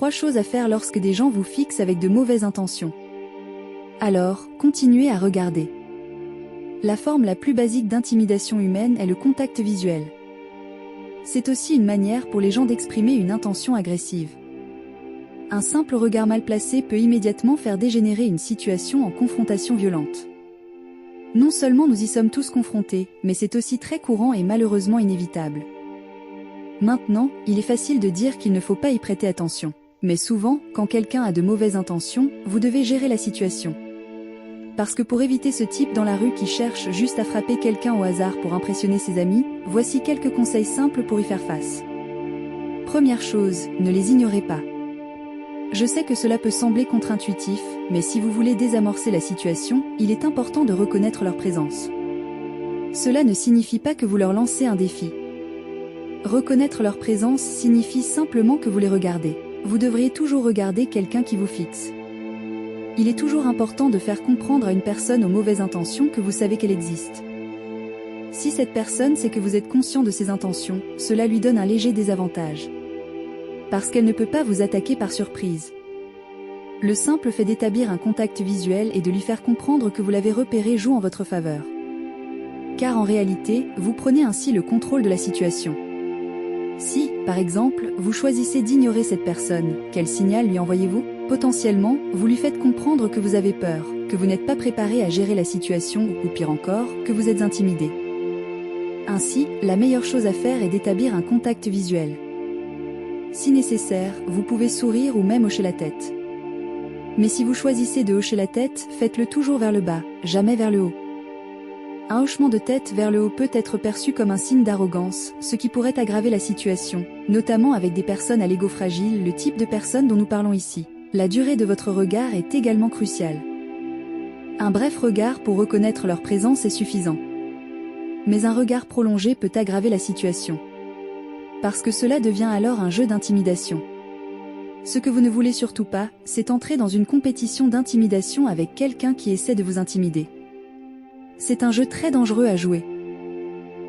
3 choses à faire lorsque des gens vous fixent avec de mauvaises intentions. Alors, continuez à regarder. La forme la plus basique d'intimidation humaine est le contact visuel. C'est aussi une manière pour les gens d'exprimer une intention agressive. Un simple regard mal placé peut immédiatement faire dégénérer une situation en confrontation violente. Non seulement nous y sommes tous confrontés, mais c'est aussi très courant et malheureusement inévitable. Maintenant, il est facile de dire qu'il ne faut pas y prêter attention. Mais souvent, quand quelqu'un a de mauvaises intentions, vous devez gérer la situation. Parce que pour éviter ce type dans la rue qui cherche juste à frapper quelqu'un au hasard pour impressionner ses amis, voici quelques conseils simples pour y faire face. Première chose, ne les ignorez pas. Je sais que cela peut sembler contre-intuitif, mais si vous voulez désamorcer la situation, il est important de reconnaître leur présence. Cela ne signifie pas que vous leur lancez un défi. Reconnaître leur présence signifie simplement que vous les regardez. Vous devriez toujours regarder quelqu'un qui vous fixe. Il est toujours important de faire comprendre à une personne aux mauvaises intentions que vous savez qu'elle existe. Si cette personne sait que vous êtes conscient de ses intentions, cela lui donne un léger désavantage. Parce qu'elle ne peut pas vous attaquer par surprise. Le simple fait d'établir un contact visuel et de lui faire comprendre que vous l'avez repéré joue en votre faveur. Car en réalité, vous prenez ainsi le contrôle de la situation. Si, par exemple, vous choisissez d'ignorer cette personne, quel signal lui envoyez-vous ? Potentiellement, vous lui faites comprendre que vous avez peur, que vous n'êtes pas préparé à gérer la situation, ou pire encore, que vous êtes intimidé. Ainsi, la meilleure chose à faire est d'établir un contact visuel. Si nécessaire, vous pouvez sourire ou même hocher la tête. Mais si vous choisissez de hocher la tête, faites-le toujours vers le bas, jamais vers le haut. Un hochement de tête vers le haut peut être perçu comme un signe d'arrogance, ce qui pourrait aggraver la situation, notamment avec des personnes à l'ego fragile, le type de personnes dont nous parlons ici. La durée de votre regard est également cruciale. Un bref regard pour reconnaître leur présence est suffisant. Mais un regard prolongé peut aggraver la situation. Parce que cela devient alors un jeu d'intimidation. Ce que vous ne voulez surtout pas, c'est entrer dans une compétition d'intimidation avec quelqu'un qui essaie de vous intimider. C'est un jeu très dangereux à jouer.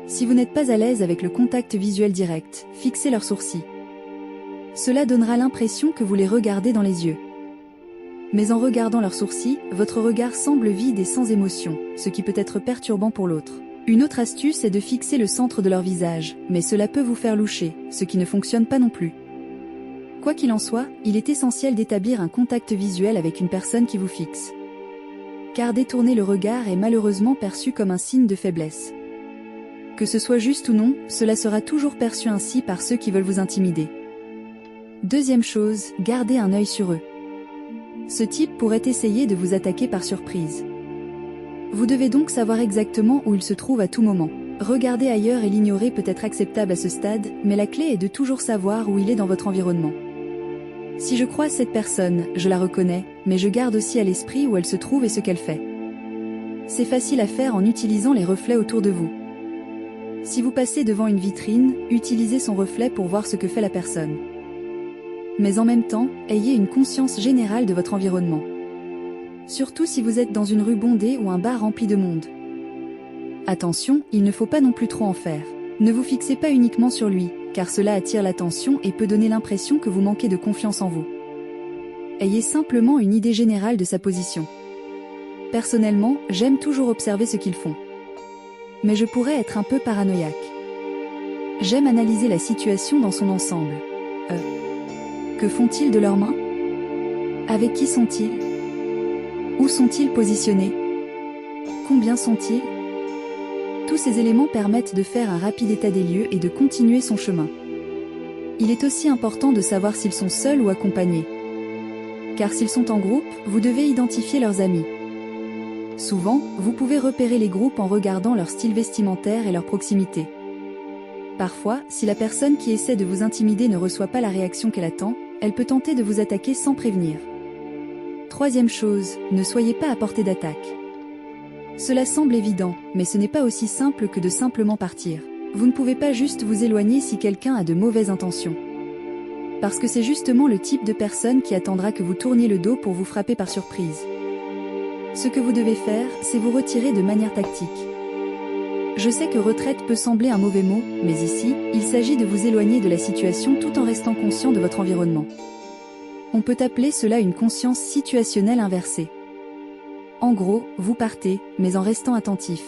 Si vous n'êtes pas à l'aise avec le contact visuel direct, fixez leurs sourcils. Cela donnera l'impression que vous les regardez dans les yeux. Mais en regardant leurs sourcils, votre regard semble vide et sans émotion, ce qui peut être perturbant pour l'autre. Une autre astuce est de fixer le centre de leur visage, mais cela peut vous faire loucher, ce qui ne fonctionne pas non plus. Quoi qu'il en soit, il est essentiel d'établir un contact visuel avec une personne qui vous fixe. Car détourner le regard est malheureusement perçu comme un signe de faiblesse. Que ce soit juste ou non, cela sera toujours perçu ainsi par ceux qui veulent vous intimider. Deuxième chose, gardez un œil sur eux. Ce type pourrait essayer de vous attaquer par surprise. Vous devez donc savoir exactement où il se trouve à tout moment. Regarder ailleurs et l'ignorer peut être acceptable à ce stade, mais la clé est de toujours savoir où il est dans votre environnement. Si je croise cette personne, je la reconnais, mais je garde aussi à l'esprit où elle se trouve et ce qu'elle fait. C'est facile à faire en utilisant les reflets autour de vous. Si vous passez devant une vitrine, utilisez son reflet pour voir ce que fait la personne. Mais en même temps, ayez une conscience générale de votre environnement. Surtout si vous êtes dans une rue bondée ou un bar rempli de monde. Attention, il ne faut pas non plus trop en faire. Ne vous fixez pas uniquement sur lui, car cela attire l'attention et peut donner l'impression que vous manquez de confiance en vous. Ayez simplement une idée générale de sa position. Personnellement, j'aime toujours observer ce qu'ils font. Mais je pourrais être un peu paranoïaque. J'aime analyser la situation dans son ensemble. Que font-ils de leurs mains? Avec qui sont-ils? Où sont-ils positionnés? Combien sont-ils? Tous ces éléments permettent de faire un rapide état des lieux et de continuer son chemin. Il est aussi important de savoir s'ils sont seuls ou accompagnés. Car s'ils sont en groupe, vous devez identifier leurs amis. Souvent, vous pouvez repérer les groupes en regardant leur style vestimentaire et leur proximité. Parfois, si la personne qui essaie de vous intimider ne reçoit pas la réaction qu'elle attend, elle peut tenter de vous attaquer sans prévenir. Troisième chose, ne soyez pas à portée d'attaque. Cela semble évident, mais ce n'est pas aussi simple que de simplement partir. Vous ne pouvez pas juste vous éloigner si quelqu'un a de mauvaises intentions. Parce que c'est justement le type de personne qui attendra que vous tourniez le dos pour vous frapper par surprise. Ce que vous devez faire, c'est vous retirer de manière tactique. Je sais que retraite peut sembler un mauvais mot, mais ici, il s'agit de vous éloigner de la situation tout en restant conscient de votre environnement. On peut appeler cela une conscience situationnelle inversée. En gros, vous partez, mais en restant attentif.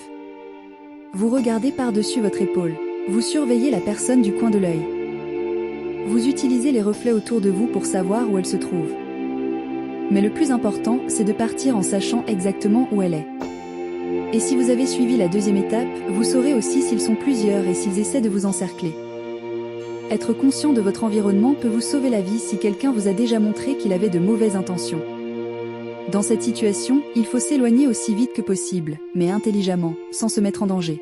Vous regardez par-dessus votre épaule. Vous surveillez la personne du coin de l'œil. Vous utilisez les reflets autour de vous pour savoir où elle se trouve. Mais le plus important, c'est de partir en sachant exactement où elle est. Et si vous avez suivi la deuxième étape, vous saurez aussi s'ils sont plusieurs et s'ils essaient de vous encercler. Être conscient de votre environnement peut vous sauver la vie si quelqu'un vous a déjà montré qu'il avait de mauvaises intentions. Dans cette situation, il faut s'éloigner aussi vite que possible, mais intelligemment, sans se mettre en danger.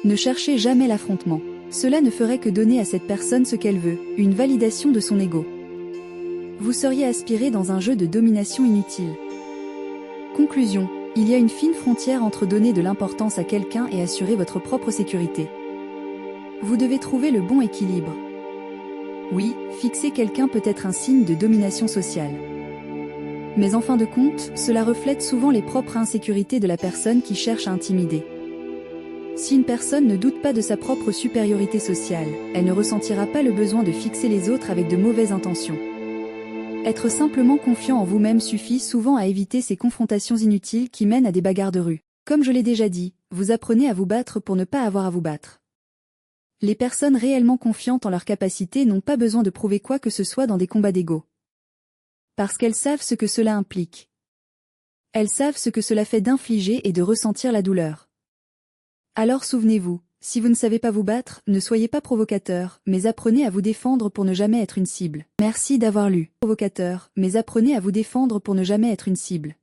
Ne cherchez jamais l'affrontement. Cela ne ferait que donner à cette personne ce qu'elle veut, une validation de son ego. Vous seriez aspiré dans un jeu de domination inutile. Conclusion, il y a une fine frontière entre donner de l'importance à quelqu'un et assurer votre propre sécurité. Vous devez trouver le bon équilibre. Oui, fixer quelqu'un peut être un signe de domination sociale. Mais en fin de compte, cela reflète souvent les propres insécurités de la personne qui cherche à intimider. Si une personne ne doute pas de sa propre supériorité sociale, elle ne ressentira pas le besoin de fixer les autres avec de mauvaises intentions. Être simplement confiant en vous-même suffit souvent à éviter ces confrontations inutiles qui mènent à des bagarres de rue. Comme je l'ai déjà dit, vous apprenez à vous battre pour ne pas avoir à vous battre. Les personnes réellement confiantes en leurs capacités n'ont pas besoin de prouver quoi que ce soit dans des combats d'ego. Parce qu'elles savent ce que cela implique. Elles savent ce que cela fait d'infliger et de ressentir la douleur. Alors souvenez-vous, si vous ne savez pas vous battre, ne soyez pas provocateur, mais apprenez à vous défendre pour ne jamais être une cible. Merci d'avoir lu. Provocateur, mais apprenez à vous défendre pour ne jamais être une cible.